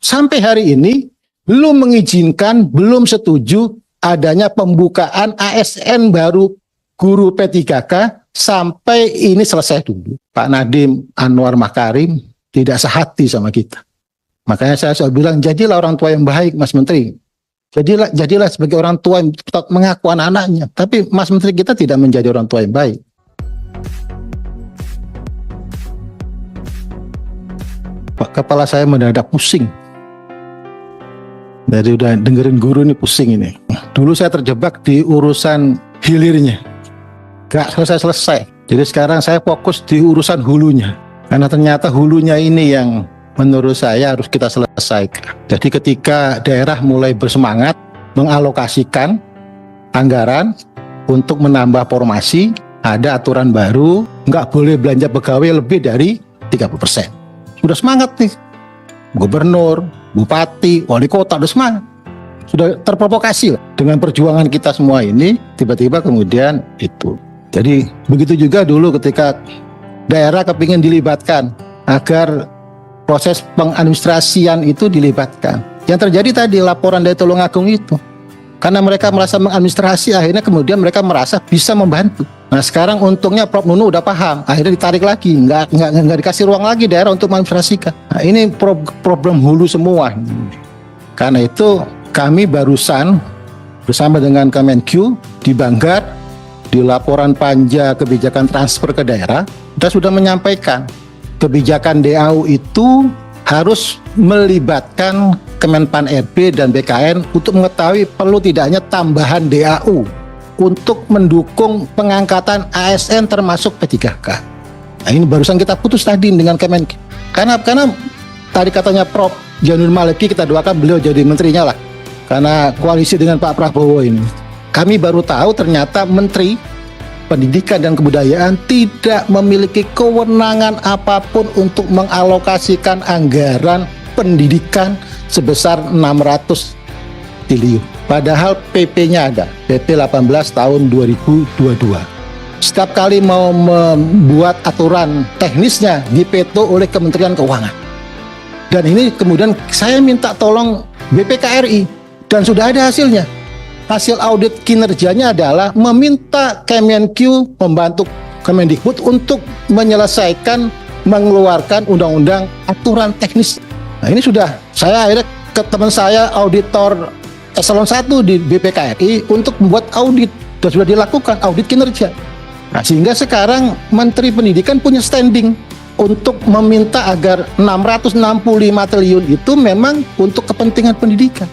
sampai hari ini belum mengizinkan, belum setuju adanya pembukaan ASN baru guru P3K sampai ini selesai dulu. Pak Nadiem Anwar Makarim tidak sehati sama kita. Makanya saya selalu bilang, jadilah orang tua yang baik, Mas Menteri. Jadilah sebagai orang tua yang tetap mengaku anak-anaknya. Tapi Mas Menteri kita tidak menjadi orang tua yang baik. Pak, kepala saya mendadak pusing. Dari udah dengerin guru ini pusing ini. Dulu saya terjebak di urusan hilirnya. Gak selesai-selesai. Jadi sekarang saya fokus di urusan hulunya. Karena ternyata hulunya ini yang menurut saya harus kita selesaikan. Jadi ketika daerah mulai bersemangat mengalokasikan anggaran untuk menambah formasi, ada aturan baru, nggak boleh belanja pegawai lebih dari 30%. Sudah semangat nih. Gubernur, bupati, wali kota udah semangat. Sudah terprovokasi lah. Dengan perjuangan kita semua ini, tiba-tiba kemudian itu. Jadi begitu juga dulu ketika daerah kepingin dilibatkan agar proses pengadministrasian itu dilibatkan. Yang terjadi tadi laporan dari Tulungagung itu. Karena mereka merasa mengadministrasi, akhirnya kemudian mereka merasa bisa membantu. Nah sekarang untungnya Prof Nunu udah paham, akhirnya ditarik lagi, nggak dikasih ruang lagi daerah untuk mengadministrasikan. Nah ini problem hulu semua. Karena itu kami barusan bersama dengan Kemenq di Banggar, di laporan panja kebijakan transfer ke daerah, kita sudah menyampaikan kebijakan DAU itu harus melibatkan Kemenpan RB dan BKN untuk mengetahui perlu tidaknya tambahan DAU untuk mendukung pengangkatan ASN termasuk P3K. Nah ini barusan kita putus tadi dengan Kemenq. Karena tadi katanya Prof Januar Maleki, kita doakan beliau jadi menterinya lah. Karena koalisi dengan Pak Prabowo ini. Kami baru tahu ternyata Menteri Pendidikan dan Kebudayaan tidak memiliki kewenangan apapun untuk mengalokasikan anggaran pendidikan sebesar 600 triliun. Padahal PP-nya ada, PP 18 tahun 2022. Setiap kali mau membuat aturan teknisnya dipeto oleh Kementerian Keuangan. Dan ini kemudian saya minta tolong BPKRI dan sudah ada hasilnya. Hasil audit kinerjanya adalah meminta Kemenq membantu Kemendikbud untuk menyelesaikan, mengeluarkan undang-undang aturan teknis. Nah ini sudah, saya akhirnya ke teman saya auditor eselon 1 di BPKRI untuk membuat audit, dan sudah dilakukan audit kinerja. Nah sehingga sekarang Menteri Pendidikan punya standing untuk meminta agar 665 triliun itu memang untuk kepentingan pendidikan.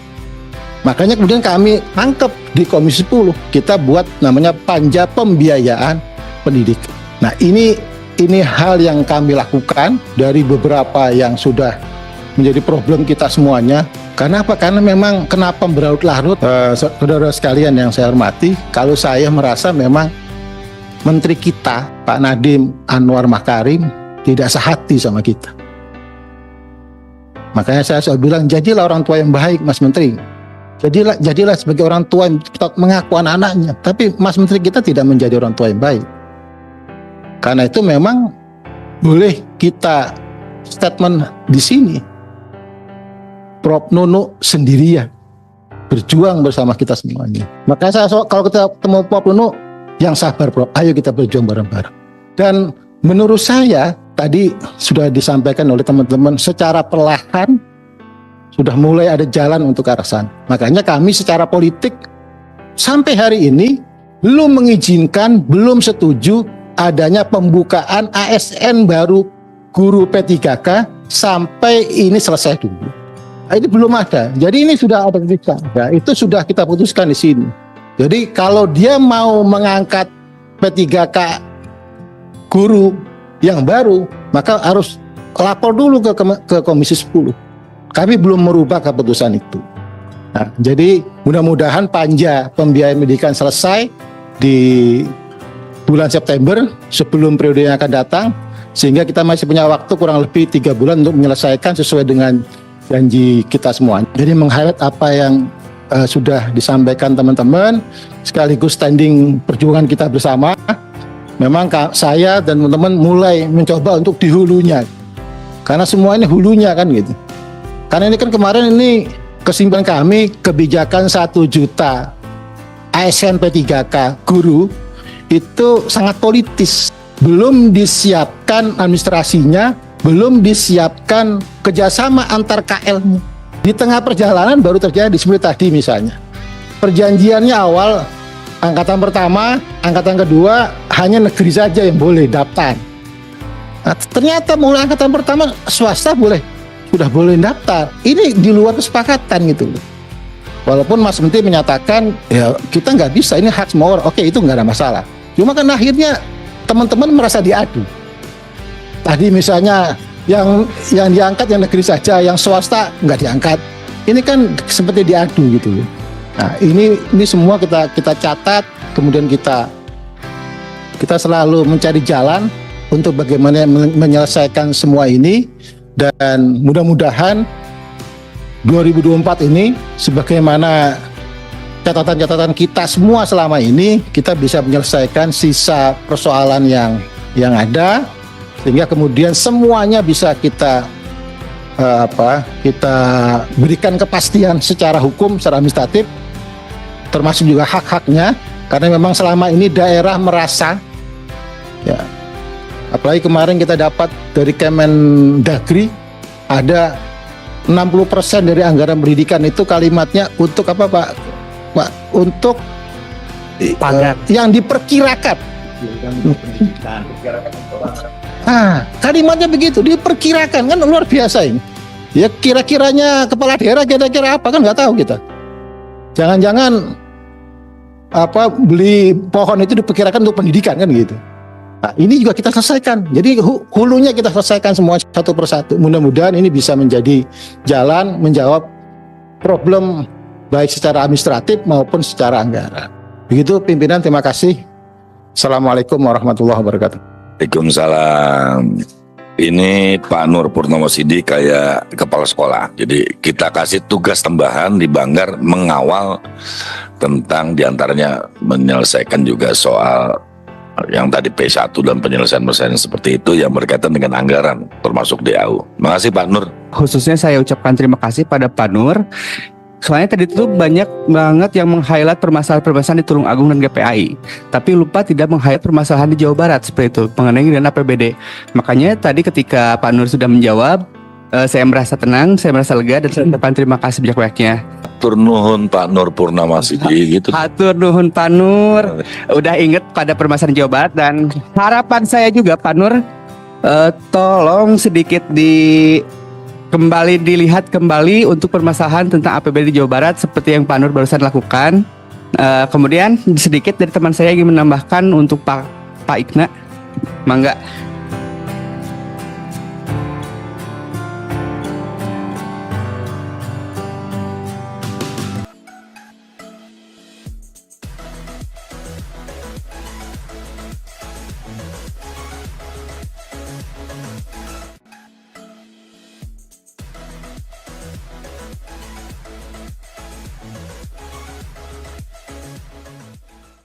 Makanya kemudian kami tangkap di Komisi 10, kita buat namanya panja pembiayaan pendidikan. Nah ini hal yang kami lakukan dari beberapa yang sudah menjadi problem kita semuanya. Karena apa? Karena memang kenapa berlarut-larut, saudara sekalian yang saya hormati, kalau saya merasa memang Menteri kita, Pak Nadiem Anwar Makarim, tidak sehati sama kita. Makanya saya selalu bilang, jadilah orang tua yang baik, Mas Menteri. Jadilah sebagai orang tua yang tetap mengaku anak-anaknya. Tapi Mas Menteri kita tidak menjadi orang tua yang baik. Karena itu memang boleh kita statement di sini. Prof Nunu sendirian berjuang bersama kita semuanya. Makanya kalau kita ketemu Prof Nunu, yang sabar Prof, ayo kita berjuang bareng-bareng. Dan menurut saya tadi sudah disampaikan oleh teman-teman, secara perlahan sudah mulai ada jalan untuk ke arah sana. Makanya kami secara politik sampai hari ini belum mengizinkan, belum setuju adanya pembukaan ASN baru guru P3K sampai ini selesai dulu. Ini belum ada. Jadi ini sudah ada kita. Ya, itu sudah kita putuskan di sini. Jadi kalau dia mau mengangkat P3K guru yang baru, maka harus lapor dulu ke Komisi 10. Kami belum merubah keputusan itu. Nah, jadi mudah-mudahan panja pembiayaan pendidikan selesai di bulan September sebelum periode yang akan datang, sehingga kita masih punya waktu kurang lebih 3 bulan untuk menyelesaikan sesuai dengan janji kita semua. Jadi meng-highlight apa yang sudah disampaikan teman-teman, sekaligus standing perjuangan kita bersama. Memang saya dan teman-teman mulai mencoba untuk di hulunya, karena semua ini hulunya kan gitu. Karena ini kan kemarin ini kesimpulan kami kebijakan 1 juta ASN P3K guru itu sangat politis. Belum disiapkan administrasinya, belum disiapkan kerjasama antar KL-nya. Di tengah perjalanan baru terjadi seperti tadi misalnya. Perjanjiannya awal angkatan pertama, angkatan kedua hanya negeri saja yang boleh daftar. Nah, ternyata mulai angkatan pertama swasta sudah boleh daftar. Ini di luar kesepakatan gitu loh. Walaupun Mas Menteri menyatakan ya kita nggak bisa, ini hak semua orang. Oke, itu nggak ada masalah. Cuma kan akhirnya teman-teman merasa diadu. Tadi misalnya yang diangkat yang negeri saja, yang swasta nggak diangkat. Ini kan seperti diadu gitu loh. Nah, ini semua kita catat, kemudian kita selalu mencari jalan untuk bagaimana menyelesaikan semua ini, dan mudah-mudahan 2024 ini sebagaimana catatan-catatan kita semua selama ini, kita bisa menyelesaikan sisa persoalan yang ada, sehingga kemudian semuanya bisa kita berikan kepastian secara hukum, secara administratif, termasuk juga hak-haknya, karena memang selama ini daerah merasa ya, apalagi kemarin kita dapat dari Kemendagri ada 60% dari anggaran pendidikan itu kalimatnya untuk apa Pak? Untuk yang diperkirakan. Kalimatnya begitu, diperkirakan, kan luar biasa ini. Ya kira-kiranya kepala daerah kira-kira apa kan nggak tahu kita. Jangan-jangan beli pohon itu diperkirakan untuk pendidikan kan gitu. Nah, ini juga kita selesaikan. Jadi hulunya kita selesaikan semua satu persatu. Mudah-mudahan ini bisa menjadi jalan menjawab problem baik secara administratif maupun secara anggaran. Begitu pimpinan, terima kasih. Assalamualaikum warahmatullahi wabarakatuh. Waalaikumsalam. Ini Pak Nur Purnomo Sidik kayak kepala sekolah. Jadi kita kasih tugas tambahan di Banggar mengawal tentang diantaranya menyelesaikan juga soal yang tadi P1 dan penyelesaian seperti itu yang berkaitan dengan anggaran termasuk DAU. Makasih Pak Nur. Khususnya saya ucapkan terima kasih pada Pak Nur. Soalnya tadi itu banyak banget yang meng-highlight permasalahan-permasalahan di Tulung Agung dan GPAI, tapi lupa tidak meng-highlight permasalahan di Jawa Barat seperti itu mengenai dana APBD. Makanya tadi ketika Pak Nur sudah menjawab, saya merasa tenang, saya merasa lega, dan saya ucapkan terima kasih banyak-banyaknya. Hatur nuhun Pak Nur Purnama Sidik gitu. Hatur nuhun Pak Nur, udah inget pada permasalahan Jawa Barat, dan harapan saya juga Pak Nur, tolong sedikit dilihat kembali untuk permasalahan tentang APBD di Jawa Barat seperti yang Pak Nur barusan lakukan. Kemudian sedikit dari teman saya ingin menambahkan untuk Pak Ikna, mangga.